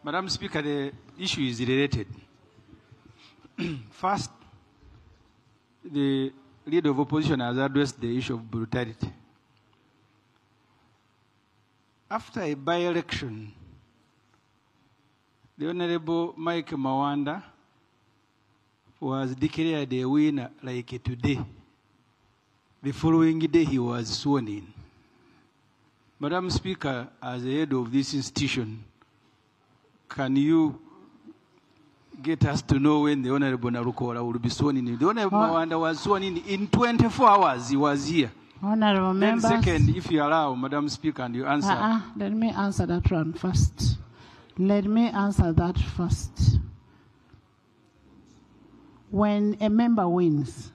Madam Speaker, the issue is related. First, the leader of opposition has addressed the issue of brutality. After a by-election, the Honorable Mike Mawanda was declared a winner like today. The following day he was sworn in. Madam Speaker, as the head of this institution, can you get us to know when the Honorable Narukola will be sworn in? The Honorable Mawanda was sworn in 24 hours. He was here. Honorable members. Then second, if you allow, Madam Speaker, and you answer. Let me answer that one first. Let me answer that first. When a member wins,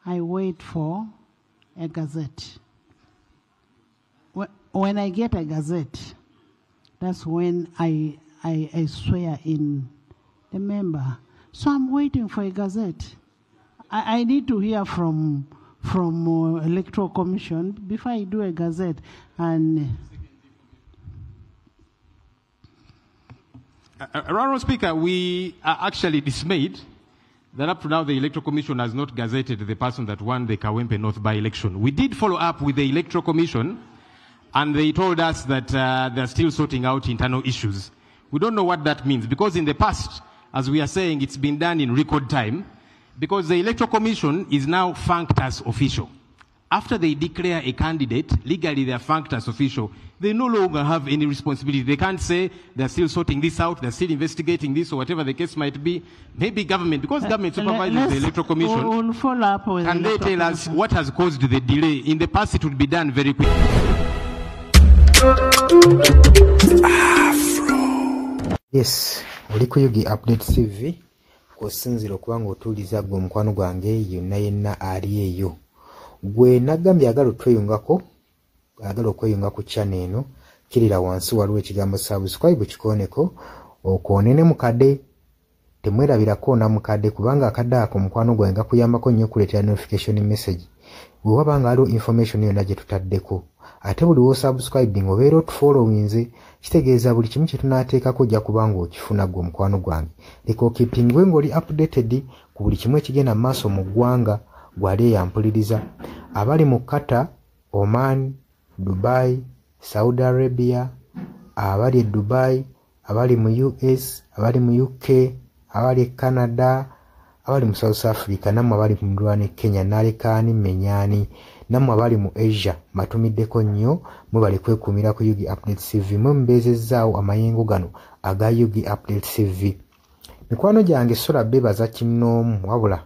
I wait for a gazette. When I get a gazette, that's when I swear in the member. So I'm waiting for a gazette. I need to hear from Electoral Commission before I do a gazette. And Honourable Speaker, we are actually dismayed that up to now the Electoral Commission has not gazetted the person that won the Kawempe North by-election. We did follow up with the Electoral Commission, and they told us that they're still sorting out internal issues. We don't know what that means, because in the past, as we are saying, it's been done in record time, because the Electoral Commission is now funked as official. After they declare a candidate, legally they are funked as official. They no longer have any responsibility. They can't say they're still sorting this out, they're still investigating this, or whatever the case might be. Maybe government, because government supervises the Electoral Commission, we'll follow up with and they tell us what has caused the delay. In the past, it would be done very quickly. Yes, oli ku Yugi Update TV kusinzira okubanga otuuliza gwe omukwano gwange yenna ali eyo. Gwe nagambye agala okweyungako, agala okweyunga ku channel eno, kirira wansi waliwo ekigambo subscribe kikoneko, okoonene mukadde, temwerabirako na mukadde kubanga akadde ako mukwano gwange gakuyambako nnyo kuleetera notification message. Bwe wabanga aliwo information yonna gye tutaddeko. Ate buli wo subscribing obeera otufollowinze, kitegeeza buli kimu kye tunaateekako ojja kubanga okifuna gwe omukwano gwange. Leka okipingwe ng'oli updated ku buli kimu ekigenda mu maaso mu ggwanga gwali eyampuliriza. Abali mu Qatar, Oman, Dubai, Saudi Arabia, abali e Dubai, abali mu US, abali mu UK, abali e Canada, abali mu South Africa, nammwe abali mu Ndwani, Kenya, Nalekani, Menyani, nammwe abali mu Asia, matumiddeko nnyo, mwe bali kwekuumira ku Yugi Update TV, mwe mubeezezzaawo amayengo gano aga Yugi Update TV. Mikwano gyange sola beebaza kinnoomu wabula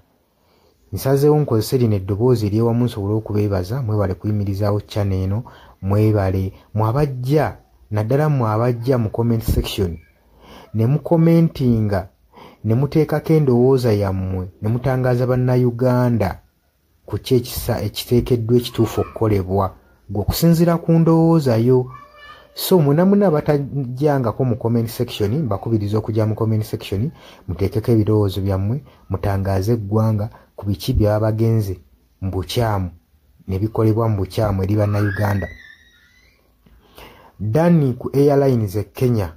nsazeewo nkozese lino eddoboozi ery'ewamu nsobole okubeebaza, mwebale kuyimirizaawo channel eno, mwebale mwabajja, naddala mwabajja mu comment section ne mukomentinga ne muteekako endowooza yammwe ne mutangaaza bannayuganda ku ki ekiteekeddwa ekituufu okukolebwa gwe okusinziira ku ndowooza yo. So muna abatajjangako mu comment section, mbakubiriza okujja mu comment section muteekeko ebirowoozo byammwe, mutangaaze eggwanga ku biki byaba bagenze mu bukyamu ne bikolebwa mu bukyamu eri bannayuganda. Dani ku Airlines e Kenya,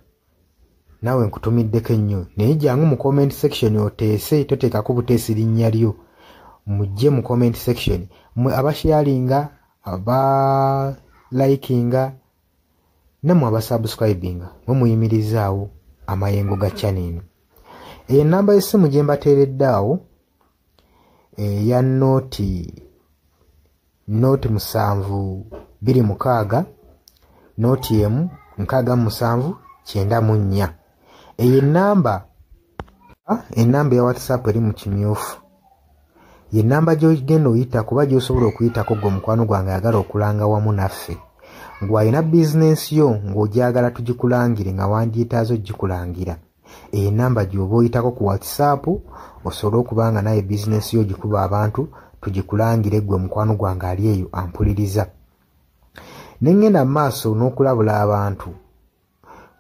naawe nkutumiddeko ennyo, naye jjangu mu comment section oteese, toteekako buteesi linnya lyo. Mujje mu comment section, mwe abasharinga, abalikinga, nammwe abasubscribinga, mwe muyimirizaawo amayengo ga channel eno. Enamba y'essimu gye mbateeredde awo eya nooti 726, nooti emu 67994. Eyo enamba ya WhatsApp eri mu kimyufu. Ye namba gy'ogenda oyita kuba gy'osobola okuyitako gwe omukwano gwange ayagala okulanga wamu naffe. Ng'alina bizinensi yo ng'ogyagala tugikulangire nga wandyetaazo gikulangira. Eyo namba gy'oba oyitako ku WhatsApp osobole okubanga naye bizinensi yo gikuba abantu tugikulangire gwe omukwano gwange ali eyo ampuliriza. Ne ngenda mu maaso n'okulabula abantu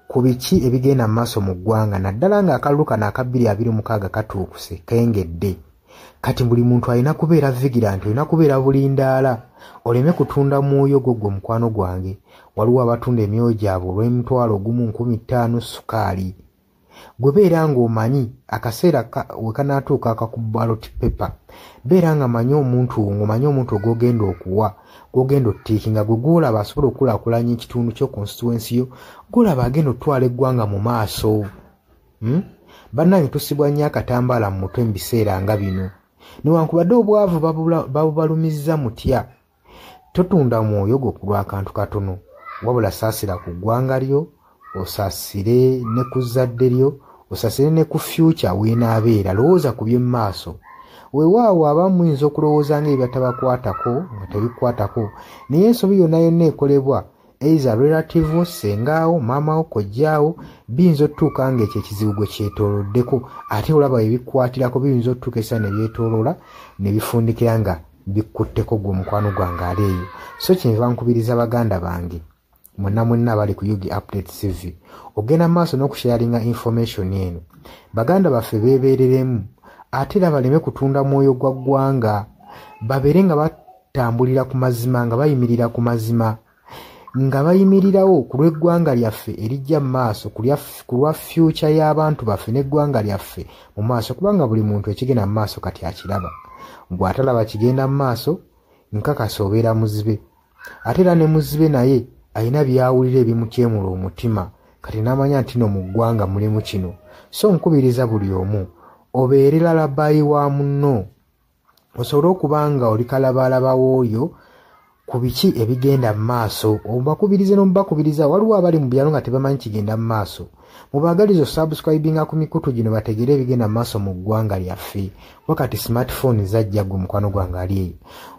ku biki ebigenda mu maaso mu ggwanga, naddala ng'akalulu kano aka 2026 kayengedde. kati buli muntu alina kubeera vigilant, olina kubeera bulindaala oleme kutunda mwoyo gwo mukwano gwange. Waliwo abatunda emyoyo gyabwe olw'emitwalo gumu 15 sukaali. Gwe beera ng'omanyi akaseera we kanaatuuka akakuba ballot paper, beera nga manyi omuntu ng'omanyi omuntu ogw'ogenda okuwa, gw'ogenda ottiikinga, gwe gw'olaba asobola okukulaakulanya ekitundu kyo constituency yo, gw'olaba agenda otwala eggwanga mu maaso. Bannange tusibwa nnyo akatambaala mu mutwe mu biseera nga bino. Newankubadde obwavu babubalumizza mutya, totunda mwoyo gwo ku lw'akantu katono, wabula saasira ku ggwanga lyo, osaasire ne ku zadde lyo, osaasire ne ku future weenaabeera. Lowooza ku by'emu maaso. Weewaawo abamu muyinza okulowooza ng'ebibatabakwatako nga tebikwatako, naye ensobi yonna yonna ekolebwa eiza relative wo, sengaawo, maamawo, kojjaawo, biyinza otutuuka ng'ekyo ekizibu gwe kyetooloddeko, ate olaba ebikwatirako biyinza otutuuka esa ne byetooloola ne bifundikira nga bikkutteko gwe mukwano gwange ali eyo. So kyenva nkubiriza baganda bange mwenna bali ku Yugi Update TV, ogenda maaso n'okusharinga information eno. Baganda baffe beebereremu, ate era baleme kutunda mwoyo gwa ggwanga, babeere nga batambulira ku mazima, nga bayimirira ku mazima, nga bayimirirawo ku lw'eggwanga lyaffe erijja mu maaso, ku lwa future y'abantu baffe n'eggwanga lyaffe mu maaso, kubanga buli muntu ekigenda mu maaso kati akiraba. Gwe atalaba kigenda mu maaso, nkakasa obeera muzibe. Ate era ne muzibe naye alina byawulira ebimukyemula omutima, kati n'amanya nti no mu ggwanga mulimu kino. So nkubiriza buli omu obeere lalabayi wa munno, osobole okuba nga oli kalabaalaba w'oyo ku biki ebigenda mu maaso. Obakubirize n'omubakubiriza. Waliwo abali mu byalo nga tebamanyi kigenda mu maaso, mubaagaliza osubscribinga ku mikutu gino bategere ebigenda mu maaso mu ggwanga lyaffe, wakati smartphone zajja gwe mukwano gwange ali eyo.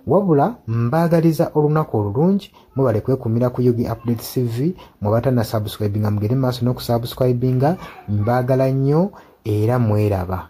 Wabula mbaagaliza olunaku olulungi, mubale kwekumira ku Yugi Update TV, mubatana subscribinga mugere mu maaso n'okusubscribinga. Mbaagala nnyo era mweraba.